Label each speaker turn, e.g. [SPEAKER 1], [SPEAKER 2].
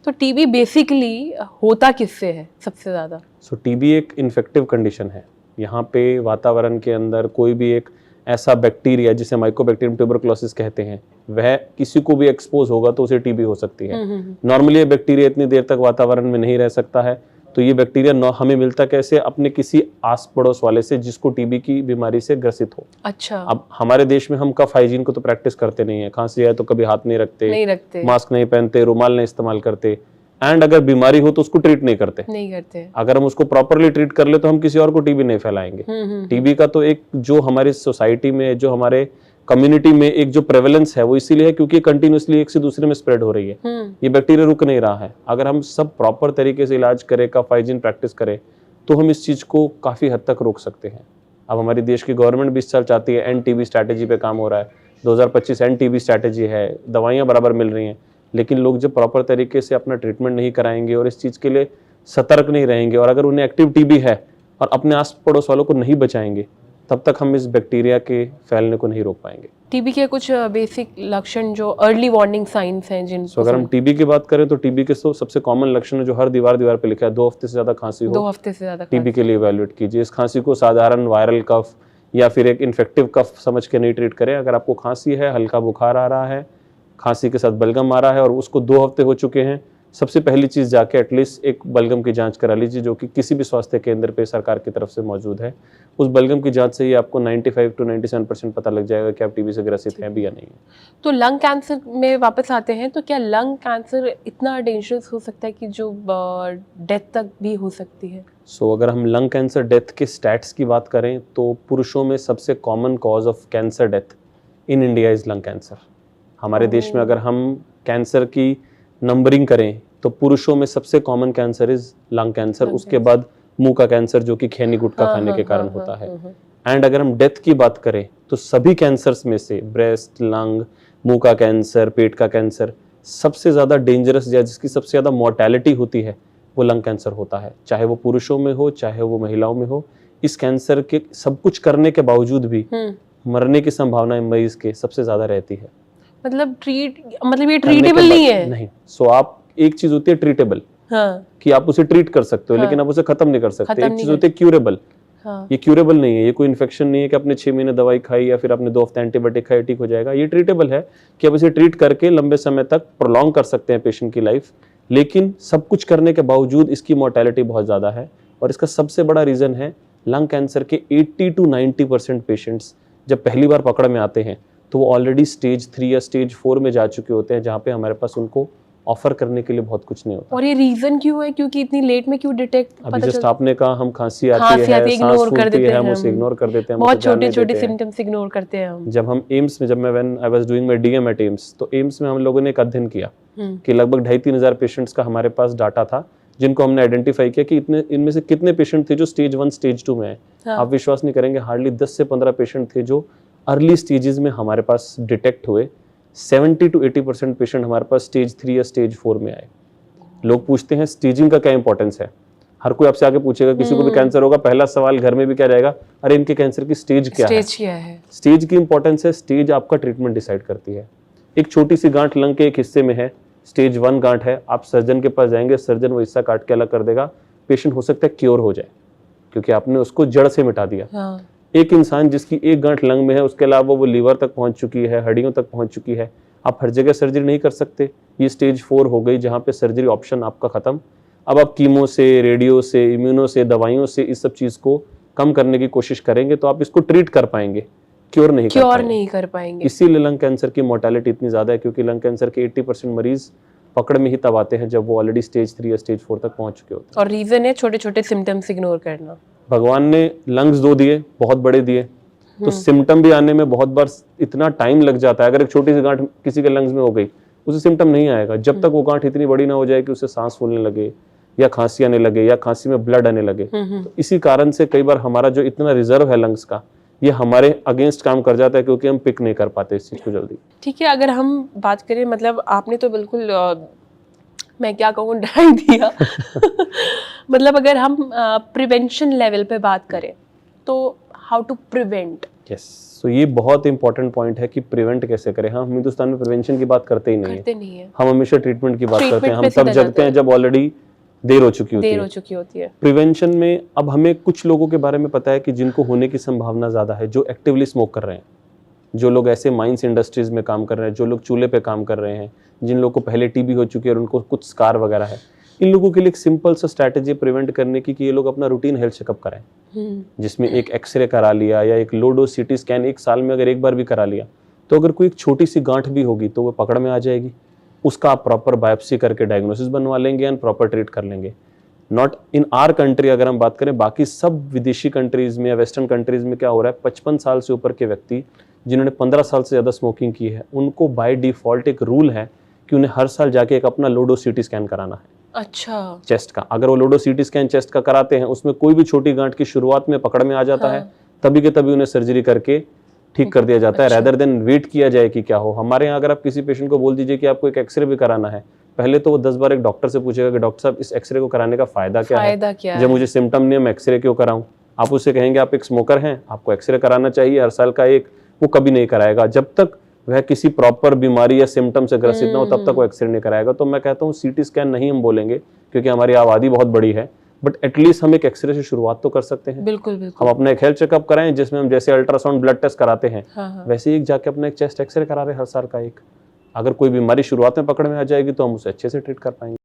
[SPEAKER 1] तो TB basically होता किससे है सबसे ज़्यादा?
[SPEAKER 2] सो टीबी एक इन्फेक्टिव कंडीशन है। यहाँ पे वातावरण के अंदर कोई भी एक ऐसा बैक्टीरिया जिसे माइकोबैक्टीरियम ट्यूबरकुलोसिस कहते हैं, वह किसी को भी एक्सपोज होगा तो उसे टीबी हो सकती है। नॉर्मली ये बैक्टीरिया इतनी देर तक वातावरण में नहीं रह सकता है, तो ये बैक्टीरिया हमें मिलता कैसे? अपने किसी आस पड़ोस वाले से जिसको टीबी की बीमारी से ग्रसित हो।
[SPEAKER 1] अच्छा।
[SPEAKER 2] अब हमारे देश में हम कफ हाइजीन को तो प्रैक्टिस करते नहीं है, खांसी आए तो कभी हाथ नहीं रखते, मास्क नहीं पहनते, रुमाल नहीं इस्तेमाल करते, एंड अगर बीमारी हो तो उसको ट्रीट नहीं करते। अगर हम उसको प्रॉपरली ट्रीट कर ले तो हम किसी और को टीबी नहीं फैलाएंगे। टीबी का तो एक जो हमारी सोसाइटी में, जो हमारे कम्युनिटी में एक जो प्रेवलेंस है वो इसीलिए है क्योंकि कंटिन्यूअसली एक से दूसरे में स्प्रेड हो रही है। ये बैक्टीरिया रुक नहीं रहा है। अगर हम सब प्रॉपर तरीके से इलाज करें, कफ हाइजीन प्रैक्टिस करें, तो हम इस चीज को काफी हद तक रोक सकते हैं। अब हमारी देश की गवर्नमेंट भी इस साल चाहती है, एंड टीबी स्ट्रैटेजी पे काम हो रहा है, 2025 एंड टीबी स्ट्रैटेजी है, दवाइयां बराबर मिल रही हैं, लेकिन लोग जब प्रॉपर तरीके से अपना ट्रीटमेंट नहीं कराएंगे और इस चीज़ के लिए सतर्क नहीं रहेंगे, और अगर उन्हें एक्टिव टीबी है और अपने आस पड़ोस वालों को नहीं बचाएंगे, तब तक हम इस बैक्टीरिया के फैलने को नहीं रोक पाएंगे।
[SPEAKER 1] टीबी के कुछ बेसिक लक्षण जो अर्ली वार्निंग साइंस हैं जिनको
[SPEAKER 2] अगर हम टीबी की बात करें तो टीबी के सबसे कॉमन लक्षण है जो हर दीवार पे लिखा है, 2 हफ्ते से ज्यादा खांसी हो,
[SPEAKER 1] 2 हफ्ते से ज्यादा
[SPEAKER 2] टीबी के लिए इवैल्यूएट कीजिए। इस खांसी को साधारण वायरल कफ या फिर एक इन्फेक्टिव कफ समझ के नहीं ट्रीट करें। अगर आपको खांसी है, हल्का बुखार आ रहा है, खांसी के साथ बलगम आ रहा है और उसको 2 हफ्ते हो चुके हैं, सबसे पहली चीज जाके एटलीस्ट एक बलगम की जांच करा लीजिए, जो कि किसी भी स्वास्थ्य केंद्र पे सरकार की तरफ से मौजूद है। उस बलगम की जांच से ही आपको 95 to 97% पता लग जाएगा कि आप टीबी से ग्रसित हैं भी या नहीं।
[SPEAKER 1] तो लंग कैंसर में वापस आते हैं, तो क्या लंग कैंसर इतना डेंजरस हो सकता है कि जो डेथ तक भी हो सकती है?
[SPEAKER 2] अगर हम लंग कैंसर डेथ के स्टैट्स की बात करें तो पुरुषों में सबसे common cause of cancer death in India is lung cancer. हमारे देश में अगर हम कैंसर की नंबरिंग करें तो पुरुषों में सबसे common cancer is lung cancer, उसके बाद मुंह का कैंसर जो कि खैनी गुटखा खाने के कारण होता है। एंड अगर हम डेथ की बात करें तो सभी कैंसर्स में से ब्रेस्ट, लंग, मुंह का कैंसर, पेट का कैंसर, सबसे ज्यादा डेंजरस या जिसकी सबसे ज्यादा मोर्टेलिटी होती है वो लंग कैंसर होता है, चाहे वो पुरुषों में हो चाहे वो महिलाओं में हो। इस कैंसर के सब कुछ करने के बावजूद भी मरने की संभावना मरीज के सबसे ज्यादा रहती है।
[SPEAKER 1] मतलब ये ट्रीटेबल नहीं है?
[SPEAKER 2] नहीं। आप एक चीज होती है ट्रीटेबल, कि आप उसे ट्रीट कर सकते हो, लेकिन आप उसे खत्म नहीं कर सकते। एक चीज होती है क्यूरेबल। ये क्यूरेबल नहीं है, ये कोई इन्फेक्शन नहीं है कि आपने 6 महीने दवाई खाई या फिर आपने 2 हफ्ते एंटीबायोटिक खाई ठीक हो जाएगा। ये ट्रीटेबल है कि आप इसे ट्रीट करके लंबे समय तक प्रोलॉन्ग कर सकते हैं पेशेंट की लाइफ, लेकिन सब कुछ करने के बावजूद इसकी मोर्टेलिटी बहुत ज्यादा है। और इसका सबसे बड़ा रीजन है लंग कैंसर के 80 to 90% पेशेंट्स जब पहली बार पकड़ में आते हैं तो वो ऑलरेडी स्टेज 3 या स्टेज 4 में जा चुके होते हैं, जहाँ पे हमारे पास उनको ऑफर करने के लिए बहुत कुछ नहीं होता।
[SPEAKER 1] और ये रीजन क्यों है, क्योंकि इतनी लेट में क्यों डिटेक्ट?
[SPEAKER 2] अभी जस्ट आपने कहा हम खांसी आती है, सांस फूलती है, हम उसे इग्नोर कर देते हैं,
[SPEAKER 1] बहुत छोटे-छोटे सिम्टम्स इग्नोर करते हैं हम।
[SPEAKER 2] जब हम एम्स में, when I was doing my DM at AIIMS, तो एम्स में हम लोगों ने एक अध्ययन किया कि लगभग 2,500-3 हजार पेशेंट्स का हमारे पास डाटा था, जिनको हमने आइडेंटिफाई किया कि इनमें से कितने पेशेंट थे जो स्टेज 1 स्टेज 2 में है। आप विश्वास नहीं करेंगे, हार्डली 10 से 15 पेशेंट थे जो अर्ली स्टेजेस में हमारे पास डिटेक्ट हुए। 70 to 80% पेशेंट हमारे पास स्टेज 3 या स्टेज 4 में आए। लोग पूछते हैं स्टेजिंग का क्या इंपॉर्टेंस है, हर कोई आपसे आगे पूछेगा, किसी को भी कैंसर होगा पहला सवाल घर में भी क्या रहेगा, अरे इनके कैंसर की स्टेज क्या है। स्टेज की इंपॉर्टेंस है, स्टेज आपका ट्रीटमेंट डिसाइड करती है। एक छोटी सी गांठ लंग के एक हिस्से में है, स्टेज 1 गांठ है, आप सर्जन के पास जाएंगे, सर्जन वो हिस्सा काट के अलग कर देगा, पेशेंट हो सकता है क्योर हो जाए क्योंकि आपने उसको जड़ से मिटा दिया। एक इंसान जिसकी एक गांठ लंग में है, उसके अलावा वो लीवर तक पहुंच चुकी है, हड्डियों तक पहुंच चुकी है, आप हर जगह सर्जरी नहीं कर सकते। ये स्टेज 4 हो गई जहां पे सर्जरी ऑप्शन आपका खत्म। अब आप कीमो से, रेडियो से, इम्यूनो से, दवाइयों से इस सब चीज को कम करने की कोशिश करेंगे तो आप इसको ट्रीट कर पाएंगे, क्योर नहीं कर पाएंगे। इसीलिए लंग कैंसर की मोर्टेलिटी इतनी ज्यादा है, क्योंकि लंग कैंसर के 80% मरीज पकड़ में ही तब आते हैं जब वो ऑलरेडी स्टेज 3 या स्टेज 4 तक पहुंच चुके होते हैं।
[SPEAKER 1] और रीजन है छोटे-छोटे सिम्टम्स इग्नोर करना।
[SPEAKER 2] भगवान ने लंग्स 2 दिए, बहुत बड़े दिए, तो सिम्टम भी आने में बहुत बार इतना टाइम लग जाता है। अगर एक छोटी सी गांठ किसी के लंग्स में हो गई, उसे सिम्टम नहीं आएगा जब तक वो गांठ इतनी बड़ी ना हो जाए कि उसे सांस फूलने लगे या खांसी आने लगे या खांसी में ब्लड आने लगे। तो इसी कारण से कई बार हमारा जो इतना रिजर्व है लंग्स का, ये हमारे अगेंस्ट काम कर जाता है क्योंकि हम पिक नहीं कर पाते इस चीज को जल्दी।
[SPEAKER 1] ठीक है, अगर हम बात करें, मतलब आपने तो बिल्कुल मैं क्या कहूँ डरा ही दिया मतलब अगर हम प्रिवेंशन लेवल पे बात करें तो हाउ टू प्रिवेंट,
[SPEAKER 2] यस, सो ये बहुत इंपॉर्टेंट पॉइंट है कि प्रिवेंट कैसे करें। हम हिंदुस्तान में प्रिवेंशन की बात करते ही नहीं है, हम हमेशा ट्रीटमेंट की बात करते हैं।
[SPEAKER 1] ट्रीटमेंट
[SPEAKER 2] हम
[SPEAKER 1] पे
[SPEAKER 2] तब
[SPEAKER 1] सीधा
[SPEAKER 2] जगते
[SPEAKER 1] जाते
[SPEAKER 2] हैं
[SPEAKER 1] हैं।
[SPEAKER 2] जब ऑलरेडी देर हो चुकी होती है। प्रिवेंशन में अब हमें कुछ लोगों के बारे में पता है कि जिनको होने की संभावना ज्यादा है, जो एक्टिवली स्मोक कर रहे हैं, जो लोग ऐसे माइंस इंडस्ट्रीज में काम कर रहे हैं, जो लोग चूल्हे पे काम कर रहे हैं, जिन लोगों को पहले टीबी हो चुकी है और उनको कुछ स्कार वगैरह है। इन लोगों के लिए एक सिंपल सा स्ट्रैटेजी प्रिवेंट करने की कि ये लोग अपना रूटीन हेल्थ चेकअप कराएं, जिसमें एक एक्सरे करा लिया या एक लो डोज सीटी स्कैन एक साल में अगर एक बार भी करा लिया, तो अगर कोई एक छोटी सी गांठ भी होगी तो वो पकड़ में आ जाएगी। उसका आप प्रॉपर बायोप्सी करके डायग्नोसिस बनवा लेंगे एंड प्रॉपर ट्रीट कर लेंगे। नॉट इन आर कंट्री, अगर हम बात करें बाकी सब विदेशी कंट्रीज में या वेस्टर्न कंट्रीज में क्या हो रहा है, 55 साल से ऊपर के व्यक्ति जिन्होंने 15 साल से ज़्यादा स्मोकिंग की है, उनको बाय डिफॉल्ट एक रूल है कि उन्हें हर साल जाके एक अपना लोडो सीटी स्कैन कराना है।
[SPEAKER 1] अच्छा,
[SPEAKER 2] चेस्ट का, अगर वो लोडो सीटी स्कैन चेस्ट का कराते हैं, उसमें कोई भी छोटी गांठ की शुरुआत में पकड़ में आ जाता है, तभी के तभी उन्हें सर्जरी करके ठीक कर दिया जाता है, रेदर देन वेट किया जाए कि क्या हो। हमारे यहाँ अगर आप किसी पेशेंट को बोल दीजिए कि आपको एक एक्सरे भी कराना है, पहले तो वो 10 बार एक डॉक्टर से पूछेगा कि डॉक्टर साहब इस एक्सरे को कराने का फायदा क्या है, जब मुझे सिम्टम नहीं है मैं एक्सरे क्यों कराऊं। आप उससे कहेंगे आप एक स्मोकर हैं, आपको एक्सरे कराना चाहिए हर साल का एक, वो कभी नहीं कराएगा। जब तक वह किसी प्रॉपर बीमारी या सिम्टम से ग्रसित ना हो तब तक वो एक्सरे नहीं कराएगा। तो मैं कहता हूँ सीटी स्कैन नहीं हम बोलेंगे क्योंकि हमारी आबादी बहुत बड़ी है, बट एटलीस्ट हम एक एक्सरे से शुरुआत तो कर सकते हैं।
[SPEAKER 1] बिल्कुल बिल्कुल।
[SPEAKER 2] हम अपना एक हेल्थ चेकअप कराएं जिसमें हम जैसे अल्ट्रासाउंड ब्लड टेस्ट कराते हैं, वैसे ही एक जाके अपना एक चेस्ट एक्सरे करा रहे हर साल का एक। अगर कोई बीमारी शुरुआत में पकड़ में आ जाएगी तो हम उसे अच्छे से ट्रीट कर पाएंगे।